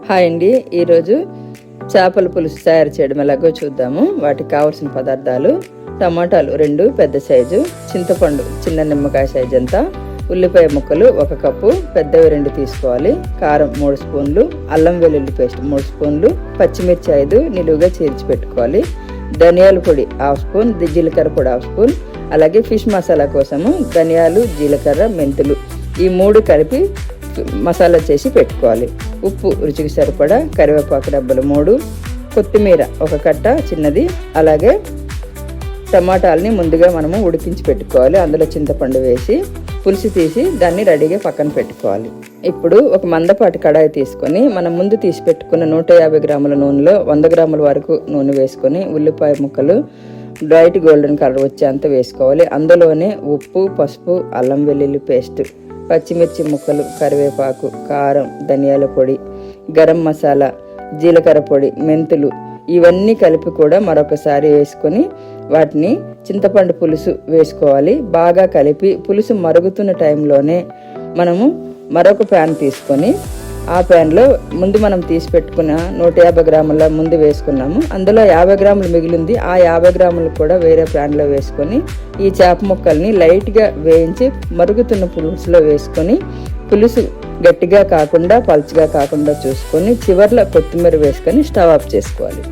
Hi అండి, ఈరోజు చేపల పులుసు తయారు చేయడం ఎలాగో చూద్దాము. వాటికి కావాల్సిన పదార్థాలు: టమాటాలు 2 పెద్ద సైజు, చింతపండు చిన్న నిమ్మకాయ సైజు అంతా, ఉల్లిపాయ ముక్కలు 1 కప్పు, పెద్దవి 2 తీసుకోవాలి, కారం 3 స్పూన్లు, అల్లం వెల్లుల్లి పేస్ట్ 3 స్పూన్లు, పచ్చిమిర్చి 5 నిలువుగా చీల్చి పెట్టుకోవాలి, ధనియాల పొడి 1/2 స్పూన్, జీలకర్ర పొడి 1/2 స్పూన్, అలాగే ఫిష్ మసాలా కోసము ధనియాలు, జీలకర్ర, మెంతులు ఈ 3 కలిపి మసాలా చేసి పెట్టుకోవాలి. ఉప్పు రుచికి సరిపడా, కరివేపాకు డబ్బలు 3, కొత్తిమీర 1 కట్ట చిన్నది, అలాగే టమాటాలని ముందుగా మనము ఉడికించి పెట్టుకోవాలి. అందులో చింతపండు వేసి పులుసు తీసి దాన్ని రెడీగా పక్కన పెట్టుకోవాలి. ఇప్పుడు ఒక మందపాటి కడాయి తీసుకొని మనం ముందు తీసి పెట్టుకున్న 150 గ్రాముల నూనెలో 100 గ్రాముల వరకు నూనె వేసుకొని ఉల్లిపాయ ముక్కలు బ్రైట్ గోల్డెన్ కలర్ వచ్చేంత వేసుకోవాలి. అందులోనే ఉప్పు, పసుపు, అల్లం వెల్లుల్లి పేస్ట్, పచ్చిమిర్చి ముక్కలు, కరివేపాకు, కారం, ధనియాల పొడి, గరం మసాలా, జీలకర్ర పొడి, మెంతులు ఇవన్నీ కలిపి కూడా మరొకసారి వేసుకొని వాటిని చింతపండు పులుసు వేసుకోవాలి. బాగా కలిపి పులుసు మరుగుతున్న టైంలోనే మనము మరొక ప్యాన్ తీసుకొని ఆ ప్యాన్లో ముందు మనం తీసి పెట్టుకున్న 150 గ్రాముల ముందు వేసుకున్నాము. అందులో 50 గ్రాములు మిగిలింది. ఆ 50 గ్రాములు కూడా వేరే ప్యాన్లో వేసుకొని ఈ చేప ముక్కల్ని లైట్గా వేయించి మరుగుతున్న పులుసులో వేసుకొని పులుసు గట్టిగా కాకుండా పలుచగా కాకుండా చూసుకొని చివర్లో కొత్తిమీర వేసుకొని స్టవ్ ఆఫ్ చేసుకోవాలి.